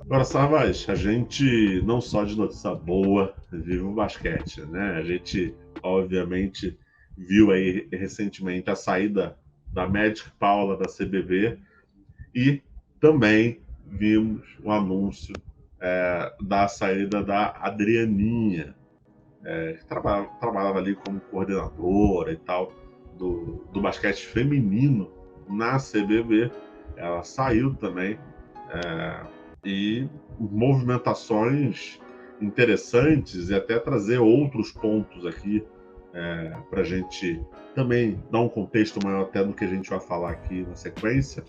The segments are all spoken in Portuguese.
Agora, Savas, a gente não só de notícia boa vive o basquete, né? A gente, obviamente, viu aí recentemente a saída da Magic Paula da CBB e também vimos o anúncio da saída da Adrianinha, que trabalhava ali como coordenadora e tal do basquete feminino na CBB. Ela saiu também, e movimentações interessantes e até trazer outros pontos aqui para a gente também dar um contexto maior até do que a gente vai falar aqui na sequência.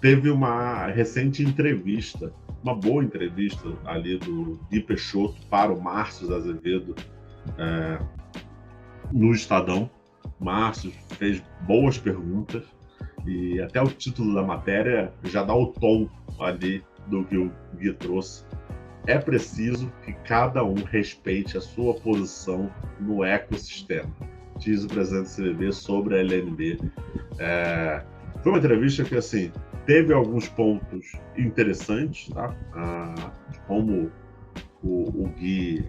Teve uma recente entrevista, uma boa entrevista ali do Gui Peixoto para o Márcio Azevedo no Estadão. Márcio fez boas perguntas e até o título da matéria já dá o tom ali do que o Gui trouxe. É preciso que cada um respeite a sua posição no ecossistema, diz o presidente do CBB sobre a LNB. Foi uma entrevista que, assim, teve alguns pontos interessantes, tá? Como o Gui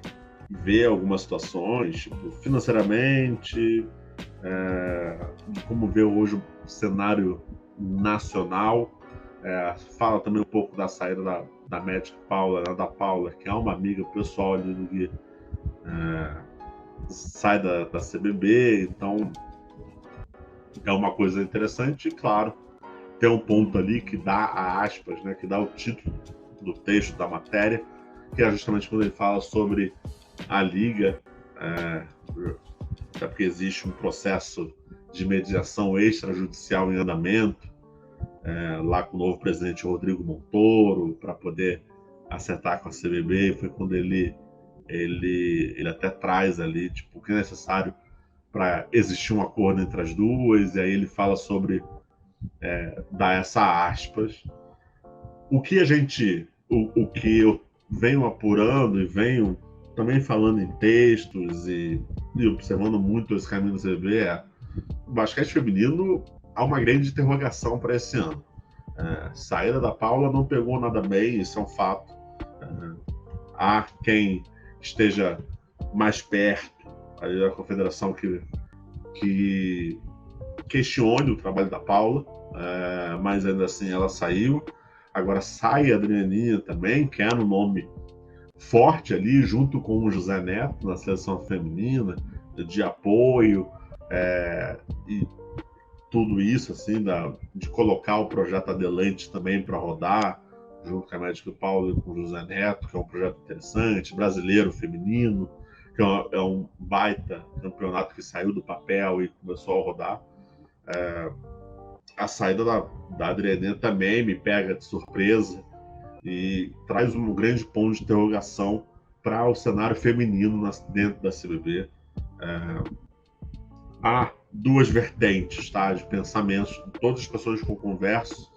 vê algumas situações, tipo, financeiramente, de como vê hoje o cenário nacional. Fala também um pouco da saída da Magic Paula, né, da Paula, que é uma amiga pessoal ali do Gui, sai da CBB, então é uma coisa interessante. E claro, tem um ponto ali que dá a aspas, né, que dá o título do texto, da matéria, que é justamente quando ele fala sobre a Liga, até porque existe um processo de mediação extrajudicial em andamento, lá com o novo presidente Rodrigo Montoro, para poder acertar com a CBB. Foi quando ele até traz ali tipo, o que é necessário para existir um acordo entre as duas, e aí ele fala sobre dar essa aspas. O que eu venho apurando e venho também falando em textos e observando muito esse caminho do CBB o basquete feminino há uma grande interrogação para esse ano. Saída da Paula não pegou nada bem, isso é um fato. Há quem esteja mais perto ali da confederação que questione o trabalho da Paula, mas ainda assim ela saiu. Agora sai a Adrianinha também, que era um nome forte ali, junto com o José Neto na seleção feminina, de apoio, e tudo isso, assim, de colocar o projeto Adelante também para rodar, junto com a Magic Paula e com o José Neto, que é um projeto interessante, brasileiro, feminino, que é um baita campeonato que saiu do papel e começou a rodar. A saída da Adriana também me pega de surpresa e traz um grande ponto de interrogação para o cenário feminino dentro da CBB. Há duas vertentes, tá, de pensamentos. Todas as pessoas que eu converso,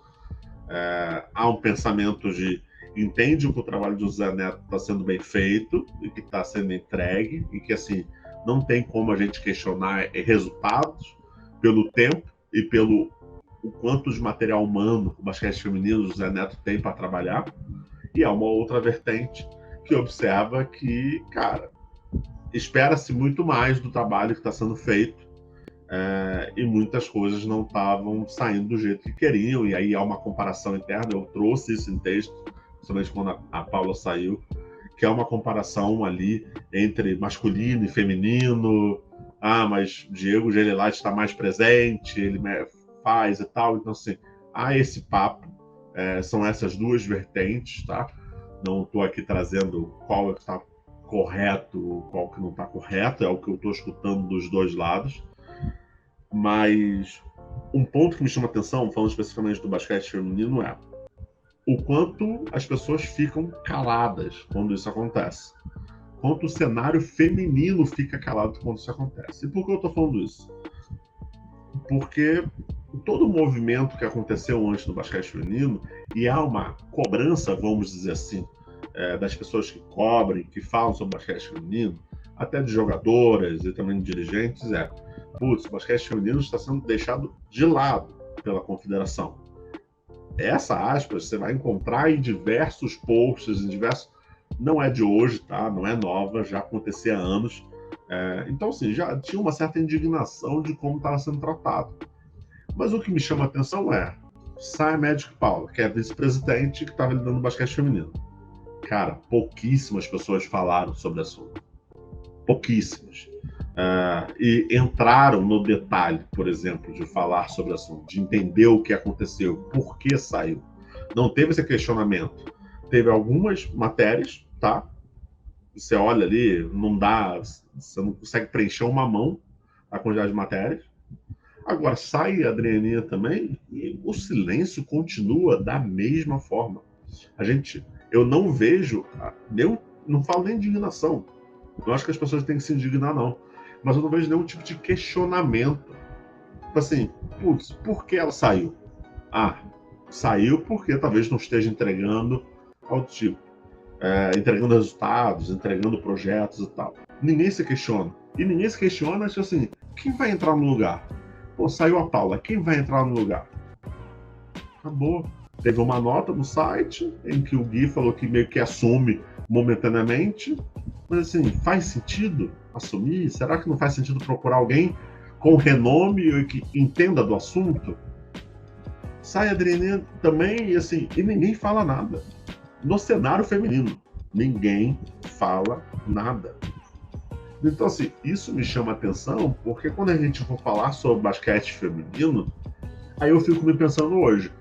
há um pensamento de entende que o trabalho de José Neto está sendo bem feito e que está sendo entregue e que assim não tem como a gente questionar resultados pelo tempo e pelo o quanto de material humano o basquete feminino do José Neto tem para trabalhar. E há uma outra vertente que observa que, cara, espera-se muito mais do trabalho que está sendo feito, e muitas coisas não estavam saindo do jeito que queriam, e aí há uma comparação interna. Eu trouxe isso em texto, principalmente quando a Paula saiu, que é uma comparação ali entre masculino e feminino. Mas Diego Gelelati está mais presente, ele faz e tal. Então, assim, há esse papo. São essas duas vertentes, tá? Não estou aqui trazendo qual está correto, qual que não está correto, é o que eu estou escutando dos dois lados. Mas um ponto que me chama atenção, falando especificamente do basquete feminino, é o quanto as pessoas ficam caladas quando isso acontece. Quanto o cenário feminino fica calado quando isso acontece. E por que eu estou falando isso? Porque todo o movimento que aconteceu antes do basquete feminino, e há uma cobrança, vamos dizer assim, das pessoas que cobrem, que falam sobre basquete feminino, até de jogadoras e também de dirigentes, o basquete feminino está sendo deixado de lado pela confederação. Essa aspas você vai encontrar em diversos posts, em diversos... Não é de hoje, tá? Não é nova, já acontecia há anos. Então, assim, já tinha uma certa indignação de como estava sendo tratado. Mas o que me chama a atenção sai a Magic Paula, que é a vice-presidente que estava lidando no basquete feminino. Cara, pouquíssimas pessoas falaram sobre o assunto. Pouquíssimas. E entraram no detalhe, por exemplo, de falar sobre o assunto, de entender o que aconteceu, por que saiu. Não teve esse questionamento. Teve algumas matérias, tá? Você olha ali, não dá, você não consegue preencher uma mão a quantidade de matérias. Agora, sai a Adrianinha também e o silêncio continua da mesma forma. Eu não vejo, eu não falo nem de indignação. Não acho que as pessoas têm que se indignar, não. Mas eu não vejo nenhum tipo de questionamento. Tipo assim, putz, por que ela saiu? Saiu porque talvez não esteja entregando ao tipo. Entregando resultados, entregando projetos e tal. Ninguém se questiona. E ninguém se questiona, tipo assim, quem vai entrar no lugar? Pô, saiu a Paula, quem vai entrar no lugar? Acabou. Teve uma nota no site em que o Gui falou que meio que assume momentaneamente, mas assim, faz sentido assumir? Será que não faz sentido procurar alguém com renome e que entenda do assunto? Sai a Adriana também e assim, e ninguém fala nada. No cenário feminino, ninguém fala nada. Então, assim, isso me chama a atenção, porque quando a gente for falar sobre basquete feminino, aí eu fico me pensando hoje.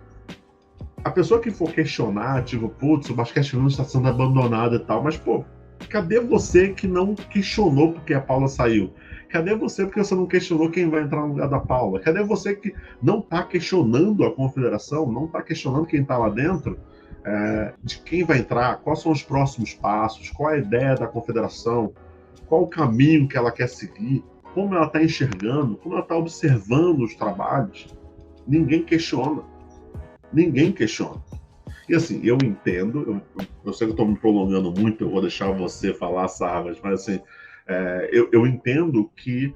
A pessoa que for questionar, tipo, putz, o basquete feminino está sendo abandonado e tal, mas, pô, cadê você que não questionou porque a Paula saiu? Cadê você porque você não questionou quem vai entrar no lugar da Paula? Cadê você que não está questionando a confederação, não está questionando quem está lá dentro, de quem vai entrar, quais são os próximos passos, qual é a ideia da confederação, qual o caminho que ela quer seguir, como ela está enxergando, como ela está observando os trabalhos? Ninguém questiona. Ninguém questiona. E assim, eu entendo, eu sei que eu estou me prolongando muito, eu vou deixar você falar, Sarvas, mas assim, eu entendo que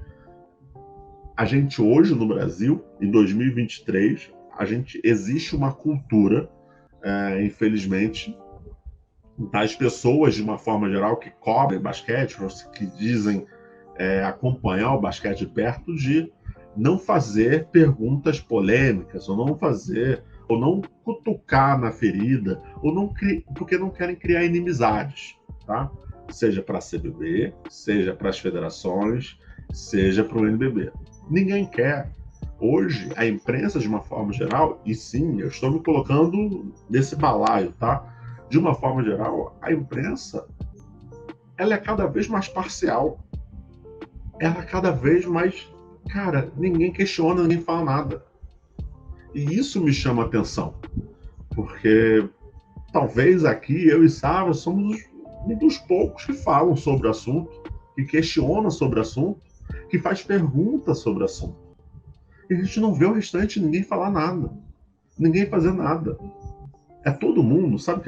a gente hoje no Brasil, em 2023, existe uma cultura, infelizmente, das pessoas, de uma forma geral, que cobrem basquete, que dizem acompanhar o basquete de perto, de não fazer perguntas polêmicas, ou não cutucar na ferida, porque não querem criar inimizades, tá? Seja para a CBB, seja para as federações, seja para o NBB. Ninguém quer. Hoje, a imprensa, de uma forma geral, e sim, eu estou me colocando nesse balaio, tá? De uma forma geral, a imprensa ela é cada vez mais parcial. Ela é cada vez mais... Cara, ninguém questiona, ninguém fala nada. E isso me chama a atenção. Porque talvez aqui eu e Sara somos um dos poucos que falam sobre o assunto, que questionam sobre o assunto, que faz perguntas sobre o assunto. E a gente não vê o restante ninguém falar nada. Ninguém fazer nada. É todo mundo, sabe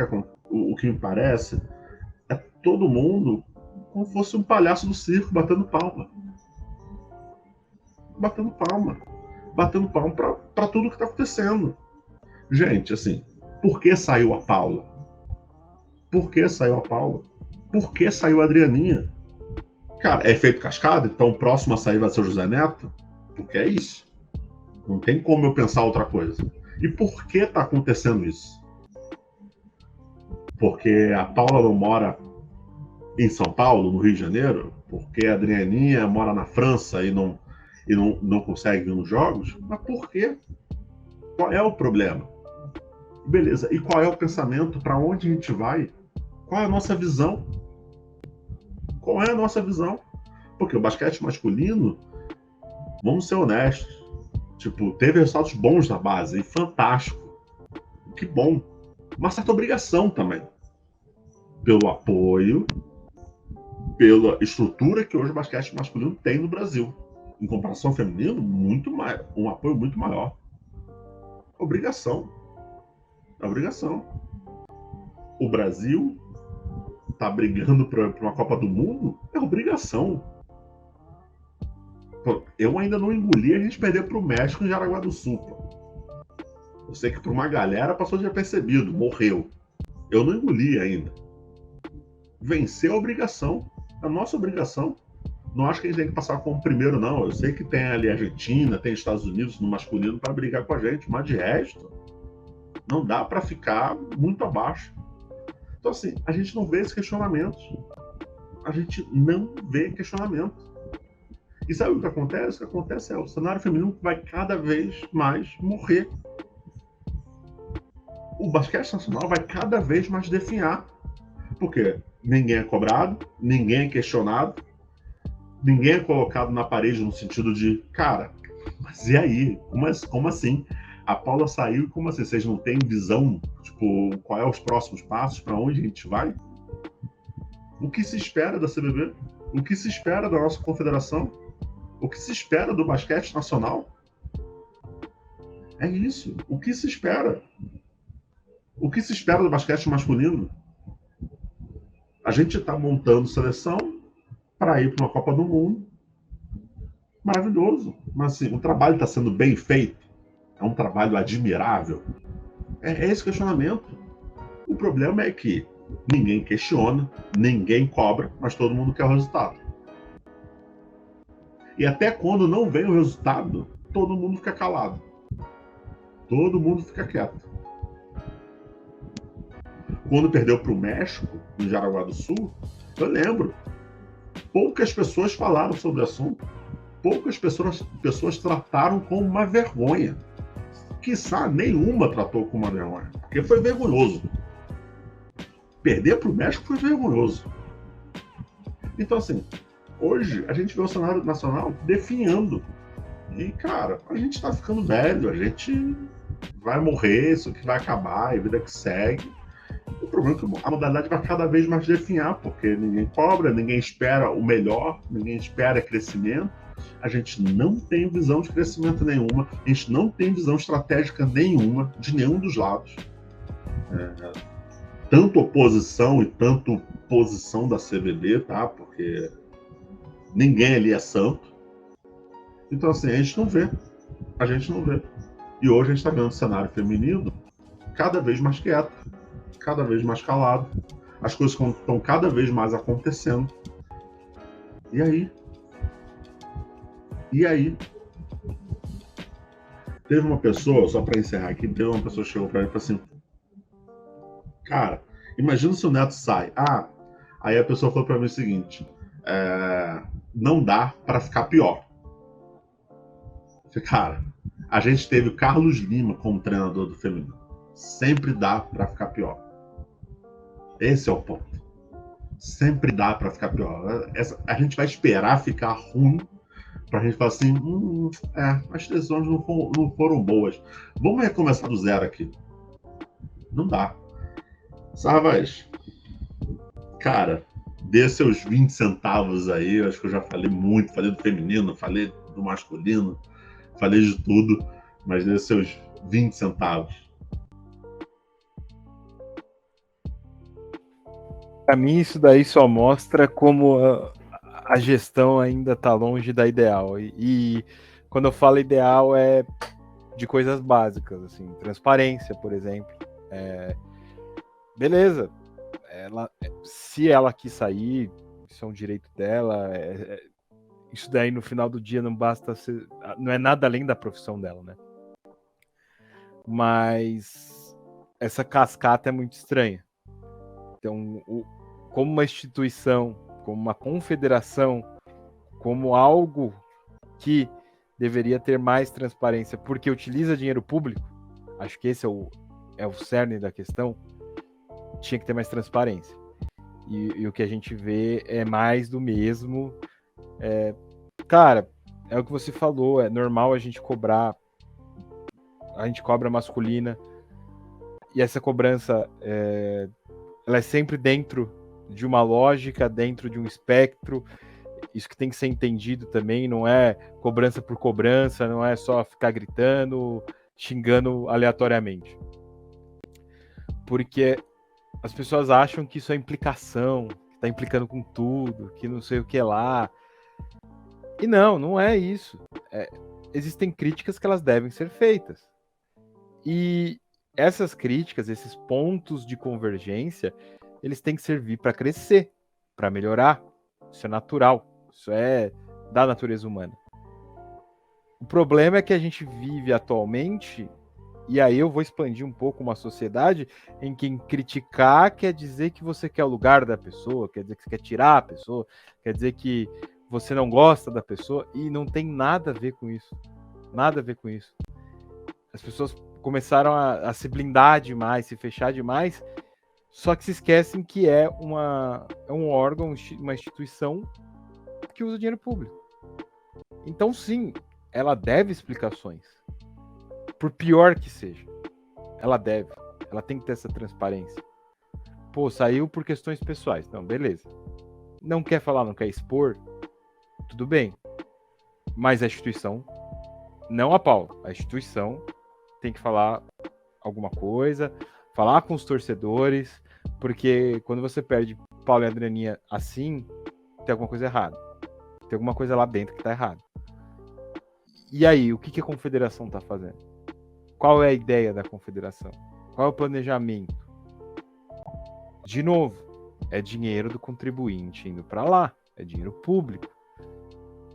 o que me parece? É todo mundo como se fosse um palhaço do circo batendo palma. Batendo palma. Batendo palma para tudo que está acontecendo. Gente, assim, por que saiu a Paula? Por que saiu a Paula? Por que saiu a Adrianinha? Cara, é efeito cascada? Então o próximo a sair vai ser o José Neto? Porque é isso. Não tem como eu pensar outra coisa. E por que está acontecendo isso? Porque a Paula não mora em São Paulo, no Rio de Janeiro? Porque a Adrianinha mora na França e não consegue vir nos jogos? Mas por quê? Qual é o problema? Beleza, e qual é o pensamento? Para onde a gente vai? Qual é a nossa visão? Qual é a nossa visão? Porque o basquete masculino, vamos ser honestos, tipo, teve resultados bons na base, e fantástico. Que bom. Uma certa obrigação também. Pelo apoio, pela estrutura que hoje o basquete masculino tem no Brasil. Em comparação ao feminino, muito mais, um apoio muito maior. Obrigação. Obrigação. O Brasil tá brigando por uma Copa do Mundo, é obrigação. Eu ainda não engoli a gente perder para o México em Jaraguá do Sul. Pô. Eu sei que para uma galera passou desapercebido, morreu. Eu não engoli ainda. Vencer é a obrigação, a nossa obrigação. Não acho que a gente tem que passar como primeiro, não. Eu sei que tem ali Argentina, tem Estados Unidos no masculino para brigar com a gente, mas de resto, não dá para ficar muito abaixo. Então, assim, a gente não vê esse questionamento. A gente não vê questionamento. E sabe o que acontece? O que acontece é o cenário feminino vai cada vez mais morrer. O basquete nacional vai cada vez mais definhar. Porque ninguém é cobrado, ninguém é questionado, ninguém é colocado na parede no sentido de, cara, mas e aí? Como assim? A Paula saiu, como assim? Vocês não têm visão? Tipo, qual é os próximos passos? Para onde a gente vai? O que se espera da CBB? O que se espera da nossa confederação? O que se espera do basquete nacional? É isso. O que se espera? O que se espera do basquete masculino? A gente está montando seleção para ir para uma Copa do Mundo. Maravilhoso. Mas assim, o trabalho está sendo bem feito. É um trabalho admirável. É esse questionamento. O problema é que ninguém questiona, ninguém cobra, mas todo mundo quer o resultado. E até quando não vem o resultado, todo mundo fica calado. Todo mundo fica quieto. Quando perdeu para o México, em Jaraguá do Sul, eu lembro, poucas pessoas falaram sobre o assunto. Poucas pessoas trataram como uma vergonha. Quiçá, nenhuma tratou como uma vergonha. Porque foi vergonhoso. Perder para o México foi vergonhoso. Então, assim, hoje a gente vê o cenário nacional definhando. E, cara, a gente tá ficando velho, a gente vai morrer, isso que vai acabar, a vida que segue. O problema é que a modalidade vai cada vez mais definhar, porque ninguém cobra, ninguém espera o melhor, ninguém espera crescimento. A gente não tem visão de crescimento nenhuma, a gente não tem visão estratégica nenhuma, de nenhum dos lados. Tanto oposição e tanto posição da CBB, tá? Porque ninguém ali é santo. Então, assim, a gente não vê. A gente não vê. E hoje a gente está vendo o cenário feminino cada vez mais quieto, cada vez mais calado. As coisas estão cada vez mais acontecendo. E aí? E aí? Teve uma pessoa, só para encerrar aqui, teve uma pessoa que chegou para mim e falou assim: cara, imagina se o Neto sai. Ah, aí a pessoa falou para mim o seguinte: não dá para ficar pior. Cara, a gente teve o Carlos Lima como treinador do feminino. Sempre dá para ficar pior. Esse é o ponto. Sempre dá para ficar pior. A gente vai esperar ficar ruim para a gente falar assim: as decisões não foram boas. Vamos recomeçar do zero aqui. Não dá. Savas, cara, dê seus 20 centavos aí. Eu acho que eu já falei muito. Falei do feminino, falei do masculino, falei de tudo, mas dê seus 20 centavos. Para mim, isso daí só mostra como a gestão ainda está longe da ideal. E quando eu falo ideal, é de coisas básicas, assim, transparência, por exemplo. Beleza, se ela quis sair, isso é um direito dela. Isso daí no final do dia não basta ser, não é nada além da profissão dela, né? Mas essa cascata é muito estranha. Então, como uma instituição, como uma confederação, como algo que deveria ter mais transparência, porque utiliza dinheiro público, acho que esse é o cerne da questão, tinha que ter mais transparência. E o que a gente vê é mais do mesmo. Cara, é o que você falou, é normal a gente cobra masculina, e essa cobrança ela é sempre dentro de uma lógica, dentro de um espectro. Isso que tem que ser entendido também, não é cobrança por cobrança, não é só ficar gritando, xingando aleatoriamente. Porque as pessoas acham que isso é implicação, que tá implicando com tudo, que não sei o que lá. E não é isso. Existem críticas que elas devem ser feitas. E essas críticas, esses pontos de convergência, eles têm que servir para crescer, para melhorar. Isso é natural, isso é da natureza humana. O problema é que a gente vive atualmente, e aí eu vou expandir um pouco uma sociedade em que criticar quer dizer que você quer o lugar da pessoa, quer dizer que você quer tirar a pessoa, quer dizer que você não gosta da pessoa, e não tem nada a ver com isso. Nada a ver com isso. As pessoas começaram a se blindar demais, se fechar demais, só que se esquecem que é um órgão, uma instituição que usa dinheiro público. Então, sim, ela deve explicações. Por pior que seja. Ela deve. Ela tem que ter essa transparência. Pô, saiu por questões pessoais. Não, beleza. Não quer falar, não quer expor? Tudo bem. Mas a instituição, não a Paulo, a instituição tem que falar alguma coisa, falar com os torcedores, porque quando você perde Paulo e Adrianinha assim, tem alguma coisa errada. Tem alguma coisa lá dentro que tá errada. E aí, o que a confederação tá fazendo? Qual é a ideia da confederação? Qual é o planejamento? De novo, é dinheiro do contribuinte indo para lá, é dinheiro público.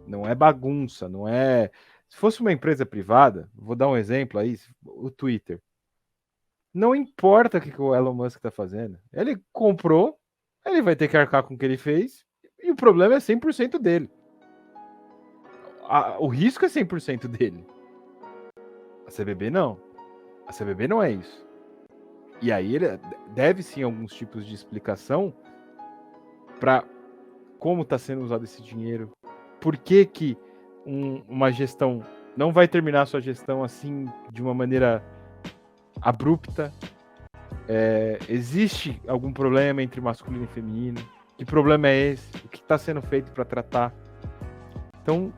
Não é bagunça, não é... Se fosse uma empresa privada, vou dar um exemplo aí, o Twitter. Não importa o que o Elon Musk está fazendo. Ele comprou, ele vai ter que arcar com o que ele fez, e o problema é 100% dele. O risco é 100% dele. A CBB não. A CBB não é isso. E aí ele deve sim alguns tipos de explicação para como está sendo usado esse dinheiro, por que uma gestão não vai terminar a sua gestão assim de uma maneira abrupta. Existe algum problema entre masculino e feminino? Que problema é esse? O que está sendo feito para tratar? Então,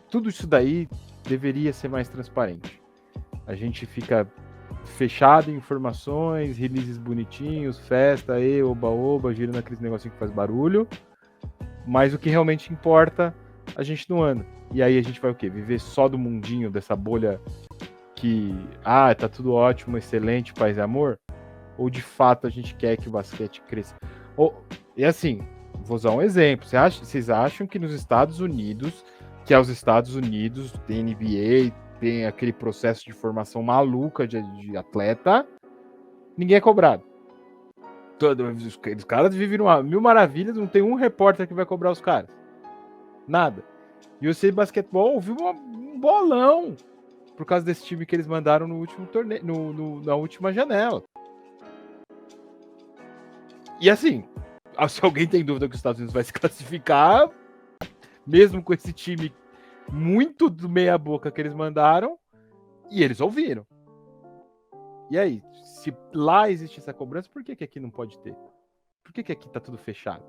tudo isso daí deveria ser mais transparente. A gente fica fechado em informações, releases bonitinhos, festa, oba-oba, girando aqueles negocinho que faz barulho, mas o que realmente importa, a gente não anda. E aí a gente vai o quê? Viver só do mundinho, dessa bolha que, tá tudo ótimo, excelente, paz e amor? Ou de fato a gente quer que o basquete cresça? E assim, vou usar um exemplo. Vocês acham que nos Estados Unidos, que é os Estados Unidos, tem NBA, tem aquele processo de formação maluca de atleta, ninguém é cobrado. Os caras vivem numa mil maravilhas, não tem um repórter que vai cobrar os caras. Nada. E o USA Basquetebol ouviu um bolão por causa desse time que eles mandaram no último torneio, na última janela. E assim, se alguém tem dúvida que os Estados Unidos vai se classificar, mesmo com esse time muito do meia boca que eles mandaram, e eles ouviram. E aí, se lá existe essa cobrança, por que aqui não pode ter? Por que aqui tá tudo fechado?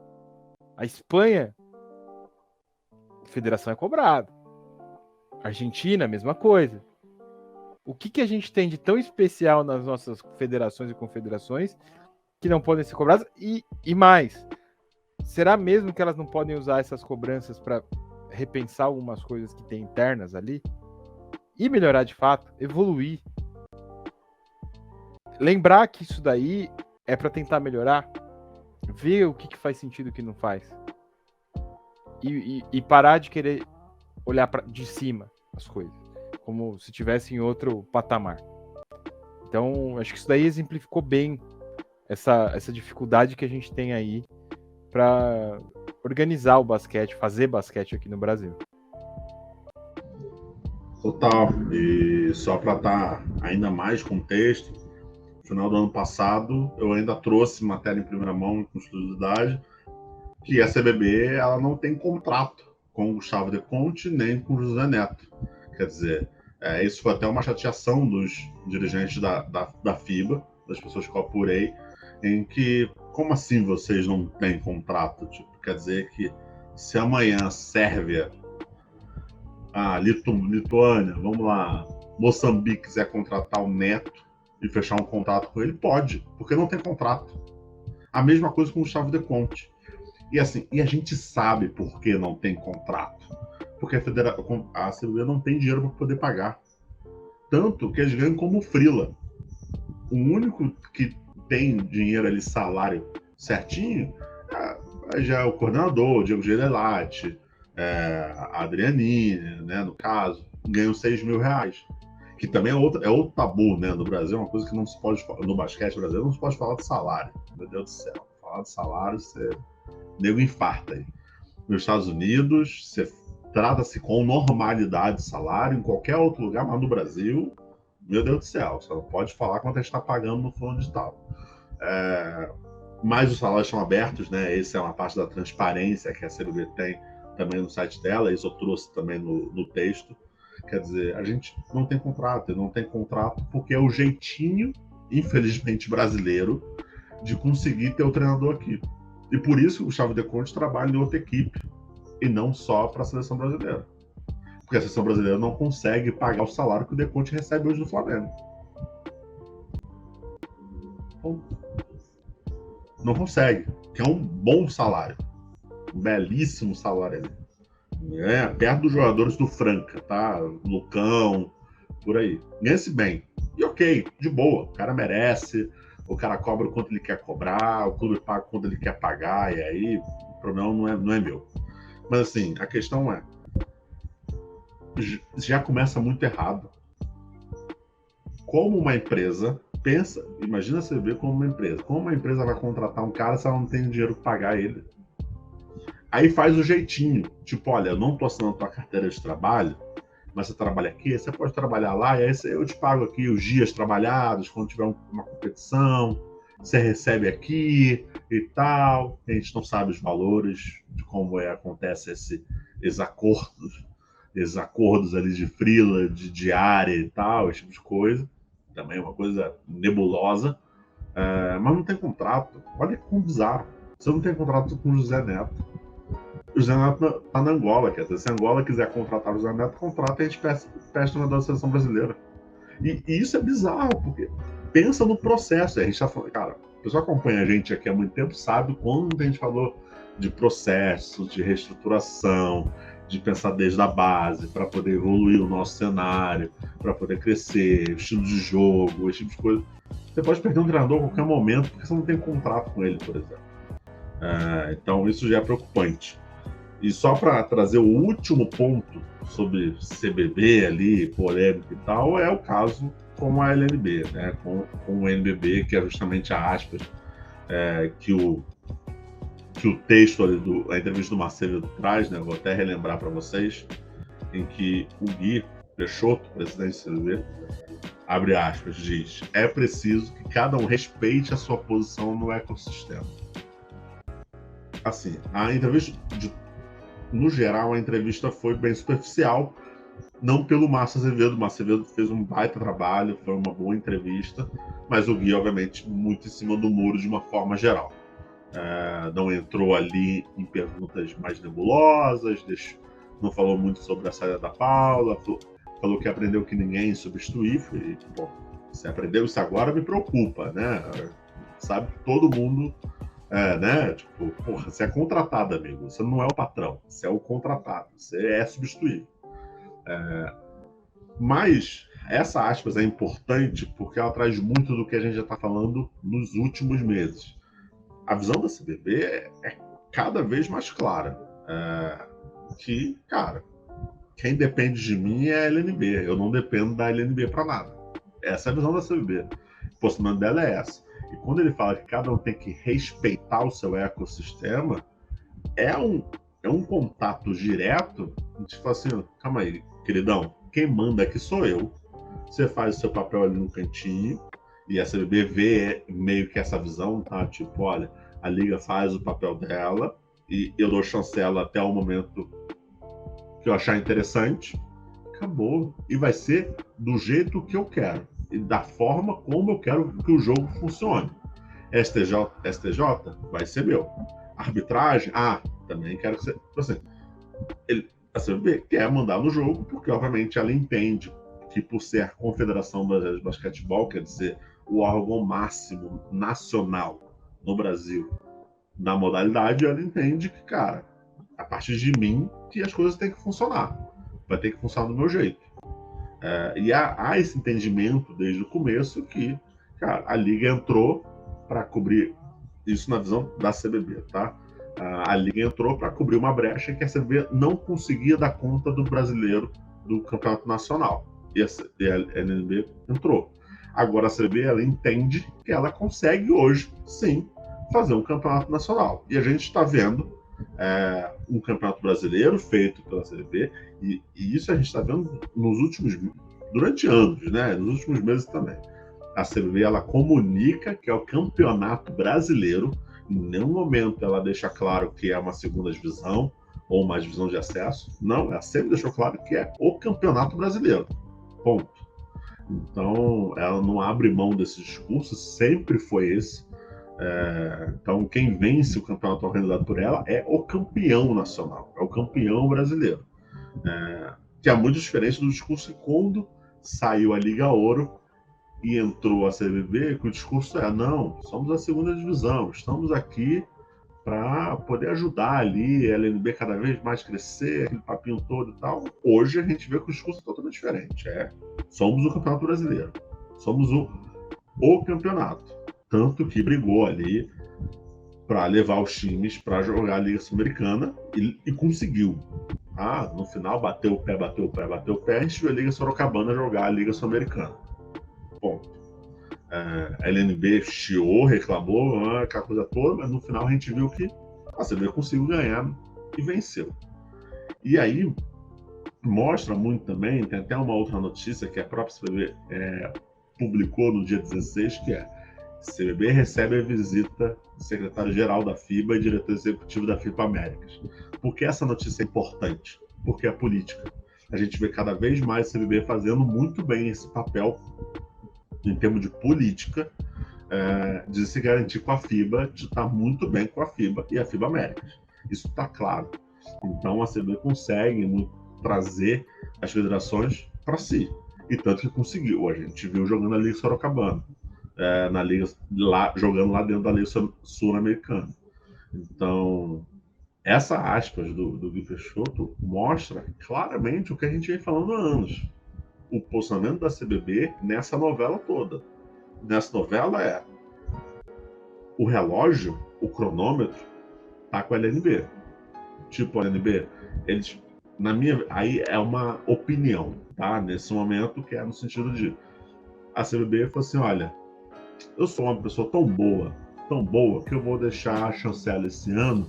A Espanha, a federação é cobrada. A Argentina, a mesma coisa. O que a gente tem de tão especial nas nossas federações e confederações que não podem ser cobradas? E mais, será mesmo que elas não podem usar essas cobranças para repensar algumas coisas que tem internas ali? E melhorar de fato, evoluir. Lembrar que isso daí é para tentar melhorar, ver o que faz sentido e o que não faz. E parar de querer olhar de cima as coisas, como se estivesse em outro patamar. Então, acho que isso daí exemplificou bem essa dificuldade que a gente tem aí para organizar o basquete, fazer basquete aqui no Brasil. Total. E só para dar ainda mais contexto, no final do ano passado eu ainda trouxe matéria em primeira mão com exclusividade que a CBB ela não tem contrato com o Gustavo De Conte nem com o José Neto. Quer dizer, isso foi até uma chateação dos dirigentes da FIBA, das pessoas que eu apurei, em que, como assim vocês não têm contrato? Tipo, quer dizer que se amanhã Sérvia, Lituânia, vamos lá, Moçambique quiser contratar o Neto e fechar um contrato com ele, pode, porque não tem contrato. A mesma coisa com o Gustavo De Conte. E assim, a gente sabe por que não tem contrato. Porque a CBB não tem dinheiro para poder pagar. Tanto que eles ganham como freela. O único que tem dinheiro ali, salário certinho, já é o coordenador, o Diego Gelelati, a Adrianine, né, no caso, ganham R$ 6.000. Que também é outro tabu, né? No Brasil, é uma coisa que não se pode falar. No basquete brasileiro, não se pode falar de salário. Meu Deus do céu. Falar de salário, você. Nego infarta aí. Nos Estados Unidos, você trata-se com normalidade salário, em qualquer outro lugar, mas no Brasil, meu Deus do céu, você não pode falar quanto a gente está pagando no fundo de tal. Mas os salários estão abertos, né? Essa é uma parte da transparência que a CBB tem também no site dela, isso eu trouxe também no texto. Quer dizer, a gente não tem contrato porque é o jeitinho, infelizmente, brasileiro de conseguir ter o treinador aqui. E por isso o Gustavo De Conte trabalha em outra equipe, e não só para a seleção brasileira. Porque a seleção brasileira não consegue pagar o salário que o De Conte recebe hoje no Flamengo. Então, não consegue, que é um bom salário, um belíssimo salário ali. Perto dos jogadores do Franca, tá? Lucão, por aí. Ganha-se bem. E ok, de boa. O cara merece, o cara cobra o quanto ele quer cobrar, o clube paga o quanto ele quer pagar, e aí o problema não é meu. Mas assim, a questão é, já começa muito errado. Como uma empresa pensa, imagina você ver como uma empresa vai contratar um cara se ela não tem dinheiro para pagar ele? Aí faz o jeitinho, tipo, olha, eu não tô assinando tua carteira de trabalho, mas você trabalha aqui, você pode trabalhar lá, e aí eu te pago aqui os dias trabalhados, quando tiver uma competição, você recebe aqui e tal. A gente não sabe os valores de como acontece esses acordos ali de freela, de diária e tal, esse tipo de coisa. Também é uma coisa nebulosa, mas não tem contrato. Olha que bizarro. Você não tem contrato com o José Neto. O José Neto tá na Angola, quer dizer, se a Angola quiser contratar o José Neto, contrata e a gente pede uma da seleção brasileira. E isso é bizarro, porque pensa no processo. A gente tá falando, cara, o pessoal acompanha a gente aqui há muito tempo, sabe quando a gente falou de processo, de reestruturação, de pensar desde a base, para poder evoluir o nosso cenário, para poder crescer, estilo de jogo, esse tipo de coisa. Você pode perder um treinador a qualquer momento, porque você não tem contrato com ele, por exemplo. Então isso já é preocupante. E só para trazer o último ponto sobre CBB ali, polêmico e tal, é o caso com a LNB, né? com o NBB, que é justamente a aspas que o texto ali a entrevista do Marcelo traz, né? Vou até relembrar para vocês, em que o Gui Peixoto, presidente do CBB, abre aspas, diz: é preciso que cada um respeite a sua posição no ecossistema. Assim, a entrevista no geral, a entrevista foi bem superficial, não pelo Márcio Azevedo. O Márcio Azevedo fez um baita trabalho, foi uma boa entrevista, mas o Gui, obviamente, muito em cima do muro de uma forma geral. Não entrou ali em perguntas mais nebulosas, não falou muito sobre a saída da Paula, falou que aprendeu que ninguém substituir. Foi, bom, se aprendeu isso agora, me preocupa, né? Sabe que todo mundo... né? Tipo, porra, você é contratado, amigo. Você não é o patrão, você é o contratado. Você é substituível. Mas essa aspas é importante porque ela traz muito do que a gente já está falando nos últimos meses. A visão da CBB é cada vez mais clara. Que, cara, quem depende de mim é a LNB. Eu não dependo da LNB para nada. Essa é a visão da CBB. O posicionamento dela é essa. E quando ele fala que cada um tem que respeitar o seu ecossistema, é um contato direto. A gente fala assim, calma aí, queridão, quem manda aqui sou eu. Você faz o seu papel ali no cantinho, e a CBB vê meio que essa visão, tá? Tipo, olha, a Liga faz o papel dela, e eu dou chancela até o momento que eu achar interessante. Acabou. E vai ser do jeito que eu quero. E da forma como eu quero que o jogo funcione. STJ vai ser meu. Arbitragem, também quero que você... Assim, a CBB quer mandar no jogo, porque obviamente ela entende que por ser a Confederação Brasileira de Basquetebol, quer dizer, o órgão máximo nacional no Brasil na modalidade, ela entende que, cara, a partir de mim, que as coisas têm que funcionar. Vai ter que funcionar do meu jeito. E há esse entendimento desde o começo que, cara, a Liga entrou para cobrir isso na visão da CBB, tá? A Liga entrou para cobrir uma brecha que a CBB não conseguia dar conta do brasileiro do Campeonato Nacional. E a LNB entrou. Agora a CBB ela entende que ela consegue hoje, sim, fazer um campeonato nacional. E a gente está vendo um campeonato brasileiro feito pela CBB, e isso a gente está vendo durante anos, né? Nos últimos meses também. A CBB ela comunica que é o campeonato brasileiro. Em nenhum momento ela deixa claro que é uma segunda divisão ou uma divisão de acesso. Não, ela sempre deixou claro que é o campeonato brasileiro. Ponto. Então, ela não abre mão desse discurso, sempre foi esse. Então, quem vence o campeonato organizado por ela é o campeão nacional, é o campeão brasileiro. Que é muito diferente do discurso que quando saiu a Liga Ouro e entrou a CBB, que o discurso não, somos a segunda divisão, estamos aqui para poder ajudar ali a LNB cada vez mais crescer, aquele papinho todo e tal. Hoje a gente vê que o discurso é totalmente diferente. Somos o campeonato brasileiro, somos o campeonato. Tanto que brigou ali para levar os times para jogar a Liga Sul-Americana e conseguiu. No final bateu o pé, a gente viu a Liga Sorocabana jogar a Liga Sul-Americana. Ponto. A LNB chiou, reclamou, aquela coisa toda, mas no final a gente viu que a CBB conseguiu ganhar e venceu. E aí mostra muito também, tem até uma outra notícia que a própria CBB publicou no dia 16, que CBB recebe a visita do secretário-geral da FIBA e diretor executivo da FIBA Américas. Por que essa notícia é importante? Porque é política. A gente vê cada vez mais a CBB fazendo muito bem esse papel em termos de política, de se garantir com a FIBA, de estar muito bem com a FIBA e a FIBA Américas. Isso está claro. Então a CBB consegue trazer as federações para si. E tanto que conseguiu. A gente viu jogando a Liga Sorocabana, na Liga, jogando lá dentro da Liga Sul-Americana. Então, essa aspas do Gui Peixoto mostra claramente o que a gente vem falando há anos. O posicionamento da CBB nessa novela toda. Nessa novela o relógio, o cronômetro, tá com a LNB. Tipo, a LNB, eles, aí é uma opinião, tá? Nesse momento, que é no sentido de a CBB falou assim, olha, eu sou uma pessoa tão boa, que eu vou deixar a chancela esse ano,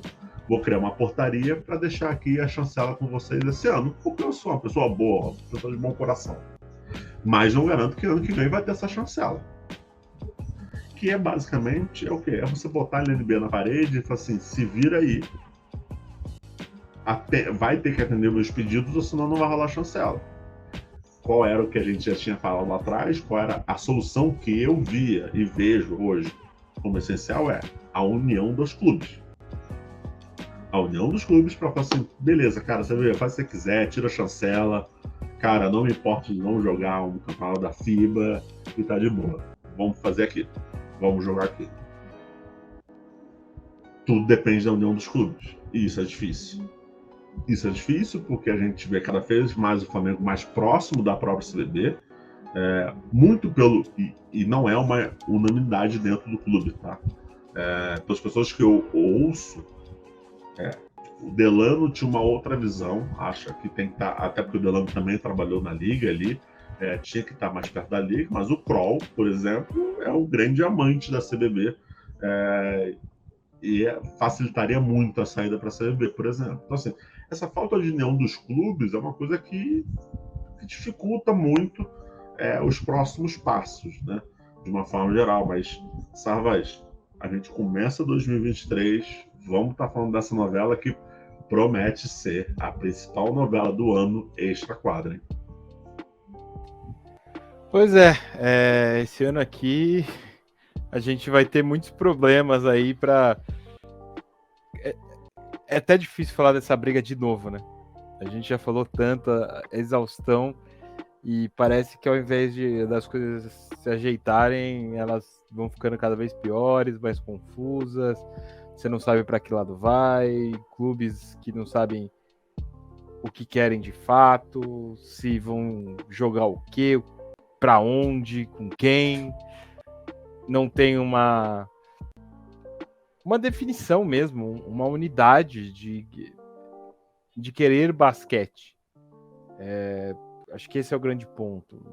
vou criar uma portaria para deixar aqui a chancela com vocês esse ano, porque eu sou uma pessoa boa, uma pessoa de bom coração. Mas não garanto que ano que vem vai ter essa chancela. Que basicamente o quê? É você botar a LNB na parede e falar assim, se vira aí. Vai ter que atender meus pedidos, ou senão não vai rolar chancela. Qual era o que a gente já tinha falado lá atrás? Qual era a solução que eu via e vejo hoje como essencial? A união dos clubes. A união dos clubes para falar assim, beleza, cara, você faz o que você quiser, tira a chancela, cara, não me importa de não jogar um campeonato da FIBA e tá de boa. Vamos fazer aqui. Vamos jogar aqui. Tudo depende da união dos clubes. E isso é difícil. Isso é difícil porque a gente vê cada vez mais o Flamengo mais próximo da própria CBB. Muito pelo... E não é uma unanimidade dentro do clube, tá? Pelas pessoas que eu ouço, o Delano tinha uma outra visão, acha que tem que estar... Até porque o Delano também trabalhou na Liga ali, tinha que estar mais perto da Liga, mas o Kroll, por exemplo, é o grande amante da CBB, e facilitaria muito a saída para a CBB, por exemplo. Então, assim, essa falta de união dos clubes é uma coisa que dificulta muito os próximos passos, né? De uma forma geral. Mas, Sarvas, a gente começa 2023, vamos estar falando dessa novela que promete ser a principal novela do ano extra-quadra, hein? Pois esse ano aqui a gente vai ter muitos problemas aí para... É até difícil falar dessa briga de novo, né? A gente já falou tanta exaustão e parece que ao invés das coisas se ajeitarem, elas vão ficando cada vez piores, mais confusas, você não sabe para que lado vai, clubes que não sabem o que querem de fato, se vão jogar o quê, para onde, com quem. Não tem uma definição mesmo, uma unidade de querer basquete. Acho que esse é o grande ponto.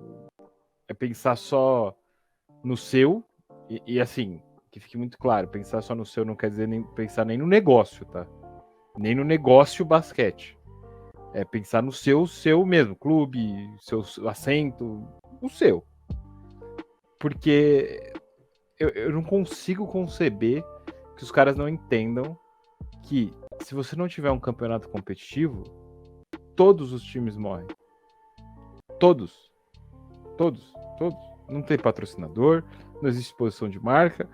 É pensar só no seu, e assim, que fique muito claro, pensar só no seu não quer dizer pensar nem no negócio, tá? Nem no negócio basquete. É pensar no seu mesmo, clube, seu assento, o seu. Porque eu não consigo conceber que os caras não entendam que se você não tiver um campeonato competitivo, todos os times morrem. Todos. Não tem patrocinador, não existe exposição de marca,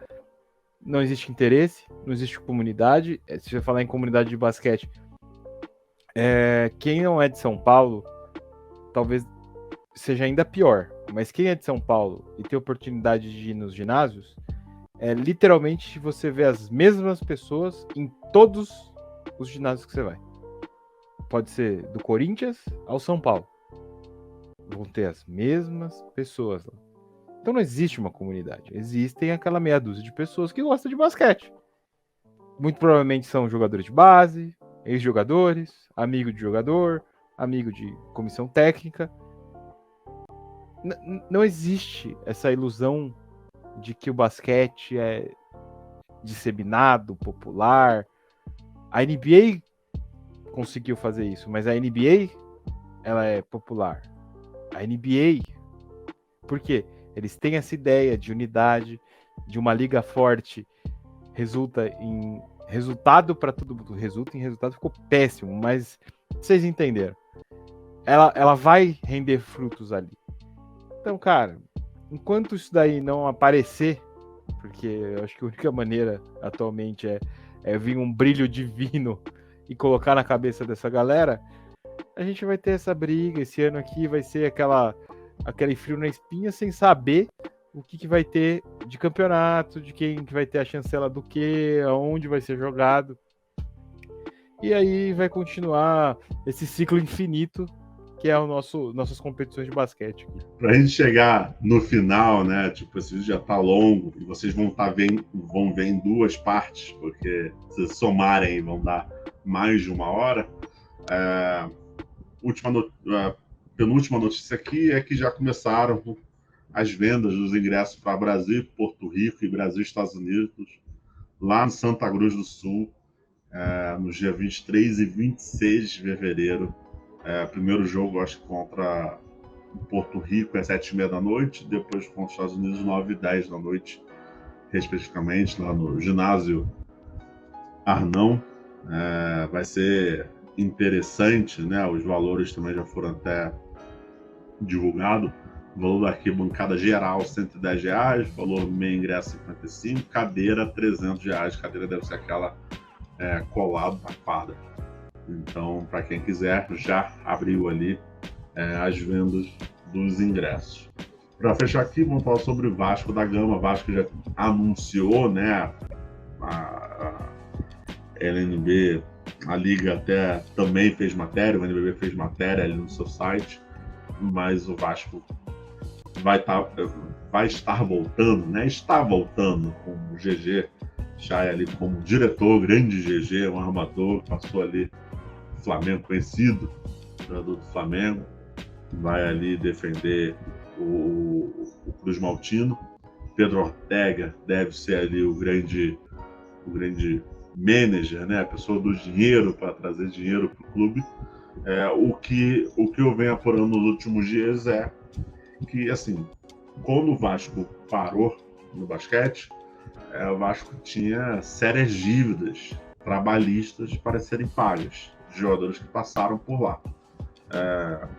não existe interesse, não existe comunidade. Se você falar em comunidade de basquete, quem não é de São Paulo, talvez seja ainda pior. Mas quem é de São Paulo e tem oportunidade de ir nos ginásios, literalmente você vê as mesmas pessoas em todos os ginásios que você vai. Pode ser do Corinthians ao São Paulo. Vão ter as mesmas pessoas lá. Então não existe uma comunidade. Existem aquela meia dúzia de pessoas que gostam de basquete. Muito provavelmente são jogadores de base, ex-jogadores, amigo de jogador, amigo de comissão técnica. Não existe essa ilusão de que o basquete é disseminado, popular. A NBA conseguiu fazer isso, mas a NBA ela é popular. A NBA, por quê? Eles têm essa ideia de unidade, de uma liga forte, resulta em resultado para todo mundo. Resulta em resultado, ficou péssimo, mas vocês entenderam. Ela vai render frutos ali. Então, cara, enquanto isso daí não aparecer, porque eu acho que a única maneira atualmente é vir um brilho divino e colocar na cabeça dessa galera, a gente vai ter essa briga. Esse ano aqui vai ser aquele frio na espinha, sem saber o que vai ter de campeonato, de quem que vai ter a chancela do quê, aonde vai ser jogado. E aí vai continuar esse ciclo infinito que é nossas competições de basquete. Pra gente chegar no final, né? Tipo, esse vídeo já tá longo e vocês vão ver em duas partes, porque se somarem vão dar mais de 1 hora. Penúltima notícia aqui é que já começaram as vendas dos ingressos para Brasil, Porto Rico e Brasil e Estados Unidos, lá no Santa Cruz do Sul, no dia 23 e 26 de fevereiro. Primeiro jogo, acho que contra Porto Rico é 7h30 da noite, depois contra os Estados Unidos 9 e 10 da noite, respectivamente, lá no ginásio Arnão. Vai ser interessante, né? Os valores também já foram até divulgados. O valor da arquibancada geral R$110, valor meio ingresso R$55, cadeira R$300. Cadeira deve ser aquela colado na quadra. Então, para quem quiser, já abriu ali as vendas dos ingressos. Para fechar aqui, vamos falar sobre o Vasco da Gama. O Vasco já anunciou, né? A LNB, a Liga até também fez matéria, o NBB fez matéria ali no seu site, mas o Vasco vai estar voltando, né? Está voltando com o GG Chay ali como diretor, grande GG, um armador, passou ali Flamengo, conhecido, jogador do Flamengo, vai ali defender o Cruz Maltino. Pedro Ortega deve ser ali o grande manager, né? A pessoa do dinheiro para trazer dinheiro para o clube. O que eu venho apurando nos últimos dias é que, assim, quando o Vasco parou no basquete, o Vasco tinha sérias dívidas trabalhistas para serem pagas de jogadores que passaram por lá.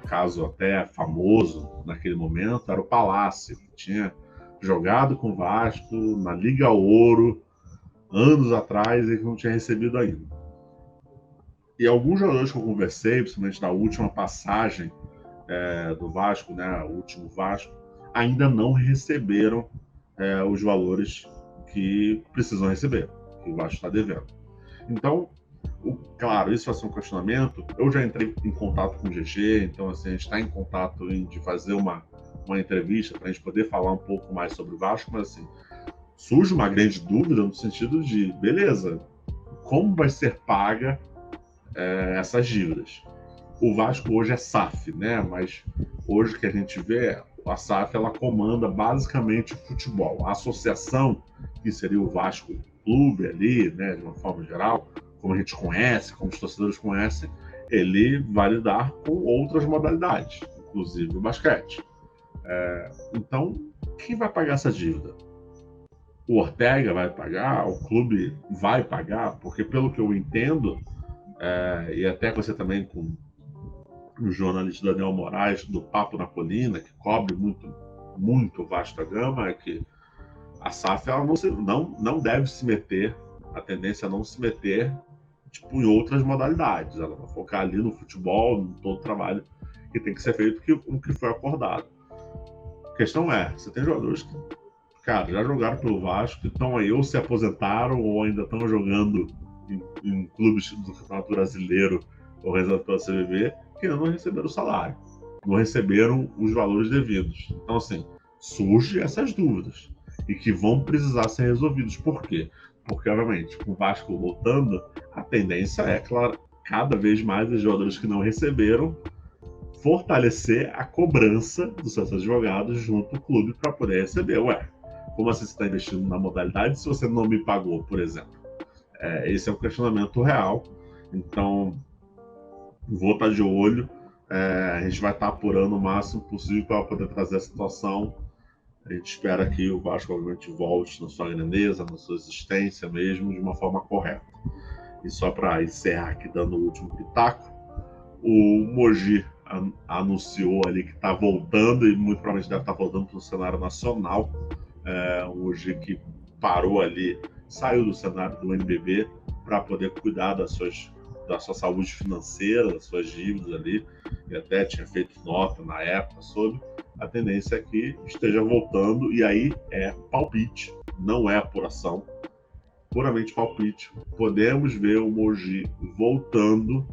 Caso até famoso naquele momento era o Palácio, que tinha jogado com o Vasco na Liga Ouro anos atrás e que não tinha recebido ainda. E alguns jogadores que eu conversei, principalmente na última passagem do Vasco, né, o último Vasco, ainda não receberam os valores que precisam receber, que o Vasco está devendo. Então, Claro, isso vai ser um questionamento. Eu já entrei em contato com o GG, então assim, a gente está em contato de fazer uma entrevista para a gente poder falar um pouco mais sobre o Vasco, mas assim, surge uma grande dúvida no sentido de, beleza, como vai ser paga essas dívidas? O Vasco hoje é SAF, né? Mas hoje que a gente vê, a SAF ela comanda basicamente o futebol. A associação, que seria o Vasco Clube ali, né, de uma forma geral, como a gente conhece, como os torcedores conhecem, ele vai lidar com outras modalidades, inclusive o basquete. Então, quem vai pagar essa dívida? O Ortega vai pagar? O clube vai pagar? Porque, pelo que eu entendo, e até você também com o jornalista Daniel Moraes, do Papo na Colina, que cobre muito vasta gama, é que a SAF ela não deve se meter, a tendência é não se meter tipo, em outras modalidades. Ela vai focar ali no futebol, em todo o trabalho que tem que ser feito, o que foi acordado. A questão é, você tem jogadores que, cara, já jogaram pelo Vasco, que estão aí ou se aposentaram ou ainda estão jogando em clubes do Campeonato Brasileiro ou reservado pela CBB, que não receberam o salário, não receberam os valores devidos. Então, assim, surgem essas dúvidas e que vão precisar ser resolvidos. Por quê? Porque, obviamente, com o Vasco voltando, a tendência é, claro, cada vez mais os jogadores que não receberam fortalecer a cobrança dos seus advogados junto ao clube para poder receber. Ué, como assim você está investindo na modalidade se você não me pagou, por exemplo? Esse é um questionamento real. Então, vou estar de olho. A gente vai estar apurando o máximo possível para poder trazer a situação. A gente espera que o Vasco, obviamente, volte na sua grandeza, na sua existência mesmo, de uma forma correta. E só para encerrar aqui, dando o último pitaco, o Mogi anunciou ali que está voltando, e muito provavelmente deve estar voltando para o cenário nacional. O Mogi que parou ali, saiu do cenário do NBB para poder cuidar da sua saúde financeira, das suas dívidas ali, e até tinha feito nota na época sobre. A tendência é que esteja voltando, e aí é palpite, não é apuração, puramente palpite. Podemos ver o Mogi voltando.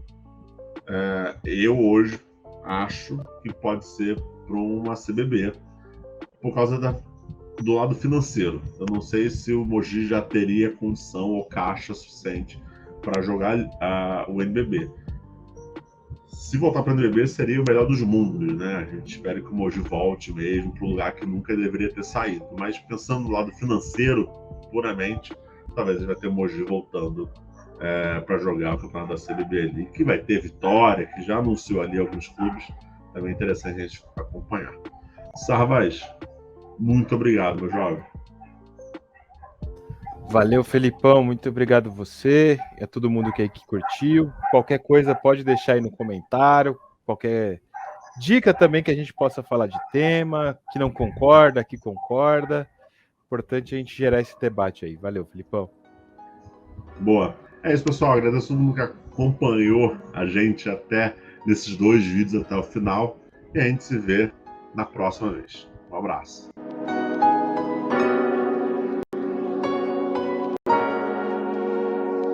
Eu hoje acho que pode ser para uma CBB, por causa do lado financeiro. Eu não sei se o Mogi já teria condição ou caixa suficiente para jogar o NBB. Se voltar para o NBB, seria o melhor dos mundos, né? A gente espera que o Mogi volte mesmo para um lugar que nunca deveria ter saído. Mas pensando no lado financeiro, puramente, talvez a gente vai ter o Mogi voltando para jogar o campeonato da CBB ali, que vai ter Vitória, que já anunciou ali alguns clubes. Também é interessante a gente acompanhar. Sarvaz, muito obrigado, meu jovem. Valeu, Felipão, muito obrigado você e a todo mundo que curtiu. Qualquer coisa pode deixar aí no comentário, qualquer dica também que a gente possa falar de tema, que não concorda, que concorda. Importante a gente gerar esse debate aí. Valeu, Felipão. Boa. É isso, pessoal. Agradeço a todo mundo que acompanhou a gente até nesses 2 vídeos até o final. E a gente se vê na próxima vez. Um abraço.